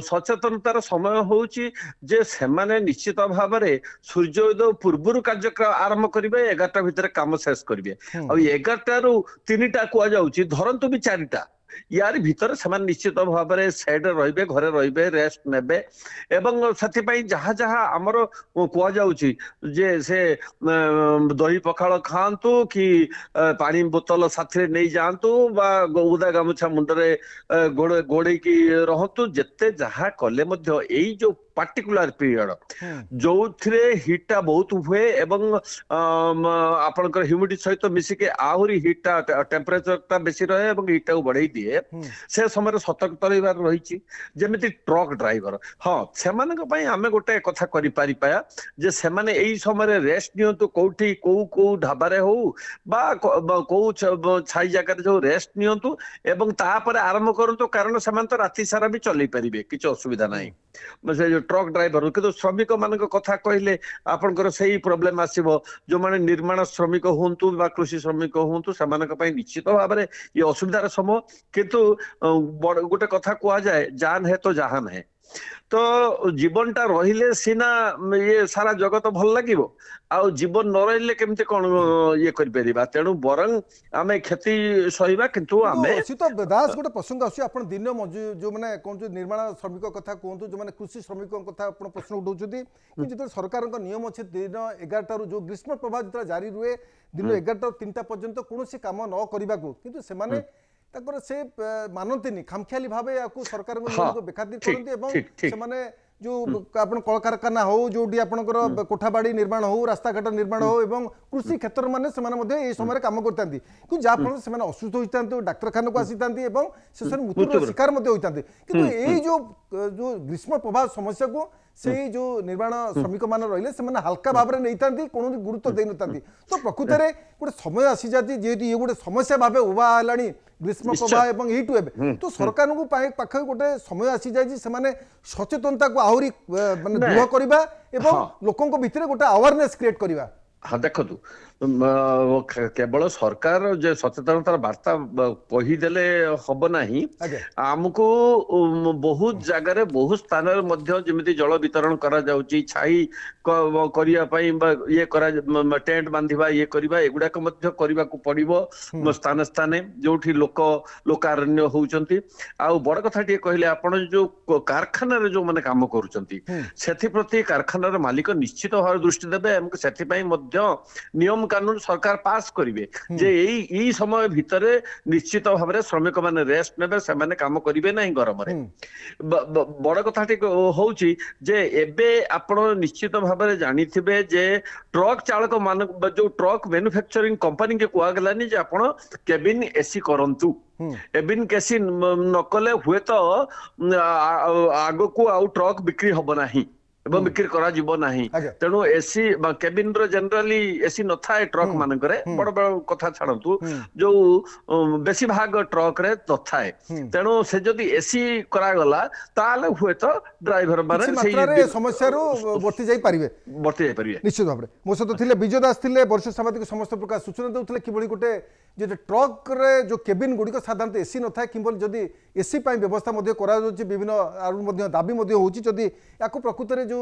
सचेतनतार समय होउची जे सेमाने निश्चित भाव में सूर्योदय पूर्व कार्य आरंभ करिवे 11टा भितर काम शेष करिवे आ 11टा रु 3टा कुआ जाउची धरंतु भी 4टा यार भीतर समान निश्चित भाव में सेड रहिबे घरे रहिबे रेस्ट नेबे एवं सथिपाई जहा जहा आमर कुआ जाउची जे से दही पखाल खांतु कि पानी बोतल साथी नहीं जातु बा उदा गामुछा मुंडरे गोड़े की रहतु जेते जहा कले मध्य एई जो पार्टिकुलर पीरियड जो हिटा बहुत हुए एवं आपनकर ह्यूमिडिटी सहित मिसिके आहुरी हिटा टेम्परेचर ता बेसी रहे एवं हिटा को बढ़ाई दिए से समय सतर्कता रहिबार रहिछि जेमिति ट्रक ड्राइवर हाँ सेमानक पई आमे गोटे कथा करि पारि पाया जे सेमाने एई समय रेस्ट नियंतु कोठी को ढाबारे हो बा को छाई जगह जो रेस्ट नियंतु एवं तापर आरंभ करंतु कारण सेमान तो राति सारा भी चलै परिबे किछ असुविधा नाही से ट्रक ड्राइवर कि श्रमिक मान कथा कहले आपनकर सही प्रोब्लेम आसीबो जो माने निर्माण श्रमिक होंतु बा कृषि श्रमिक होंतु समानक पई निश्चित भाव में ये असुविधार समय किंतु गोटे कथा कहा जाए जान है तो जहान है तो जीवनटा रहिले सीना ये सारा जगत भल लगिवो आ जीवन न रहिले केमते कोन ये करि परिबा तेनु बरंग आमे खेती सहिबा किंतु आमे सीतो दास गोटे प्रसंग आसी आपण दिन मजूर जो माने कोन जो निर्माण श्रमिक कथा कोंतु जो माने कृषि श्रमिक कथा आपण प्रश्न उठाउछथि कि जेतो सरकार को नियम अछि दिन 11 रु जो ग्रीष्म प्रभाव जेतो जारी रुए दिन 11 रु 3टा पर्यंत कोनोसी काम न करिबा को किंतु से माने ताकर से मानंतिनी खामखियाली भाबे याकू सरकार को बेखातिर करंती एवं से माने जो आपण कल कारखाना हो जोडी आपनकर कोठाबाड़ी निर्माण हो रास्ता घाट निर्माण हो एवं कृषि क्षेत्र माने से माने मध्ये ए समय काम करतांती कि जा फल से माने असुस्थ होइतांती डाक्तरखाना को आसीतांती एवं से सर मृत्यु शिकार मध्ये होइतांती किंतु एई जो ग्रीष्म प्रभाव समस्या को से जो निर्माण श्रमिक मान रहिले से माने हल्का भाबरे नैतांती कोनो गुरुत्व देइ नतांती तो प्रकृति रे गोटे समय आसी जाती जेहेतु ये गोटे समस्या भाबे उबा हलानी ग्रीष्म प्रभाव एवं हीट वेव तो सरकार को पाख गोटे समय आसी जाय से माने सचेतनता को आहुरी माने दृढ़ करबा एवं लोकन को भितरे गोटे अवेयरनेस क्रिएट करबा हाँ देखु केवल सरकार जो सचेतनतार वार्ता कहीदेले हम ना आमको बहुत जगार बहुत स्थान जमी जल वितरण करा जाउची छाई ये टेंट बांधिबा ये करबा एगुडाक करबा को पड़िबो स्थान स्थान जोठी लोकारण्य होउचंती आ बड़ कथा टे कहले आपण जो कारखाना रे जो माने काम करूचंती सेथि प्रति कारखानार मालिक निश्चित भाव दृष्टि देबे हमको सेथि पई मध्य नियम कानून सरकार पास करिवे जे एई समय भितरे निश्चित भाव में श्रमिक माने रेस्ट नेबे से माने काम करिवे नाही गरम रे बड़ कथा टे होउची जे एबे आपण निश्चित भाव में जानिथिबे जे ट्रक चालक मान जो ट्रक मैन्युफैक्चरिंग कंपनी के कुआ गलानी जे आपण केबिन एसी करंतु एबिन केसी नकले हुए तो आगो को आउ ट्रक बिक्री हब नाही एवं बिक्री करा जीवो नाही तेणु एसी केबिन रो जनरली एसी न थाए ट्रक मान करे बड़ बड़ कथा छाड़तु जो बेसी भाग ट्रक रे न थाए तेणु से जदी एसी करा गला ताले हुए तो ड्राइवर माने सेही समस्या रो बर्ती जाई परिबे निश्चित भाबरे मो सहित थिले विजय दास थिले वरिष्ठ सामाजिक समस्त प्रकार सूचना देउथिले किबळी गोटे जे ट्रक रे जो केबिन गुडी को साधारणतः एसी न थाए किबळ जदी एसी पई व्यवस्था मध्ये करा जोची विभिन्न आरु मध्ये दाबी मध्ये होची जदी याको प्रकृति रे जो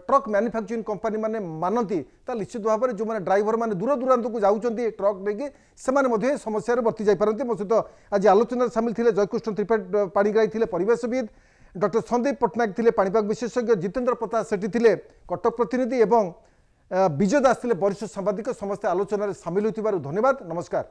ट्रक मैन्युफैक्चरिंग कंपनी माने मानती ता निश्चित भाव में जो माने ड्राइवर माने दूर दूरांत को जाउचंती ट्रक लेके सेमाने मध्ये समस्या रे बर्ती जाई पारंती मो सहित आज आलोचना शामिल थिले जयकृष्ण त्रिपाठी पाणीग्राही थिले परिवेशविद डॉक्टर संदीप पटनायक थिले पाणीपाग विशेषज्ञ जितेंद्र प्रताप सेठी थिले कटक प्रतिनिधि एवं विजय दास थिले वरिष्ठ सांबादिक समस्त आलोचना रे शामिल होतिबारु धन्यवाद नमस्कार।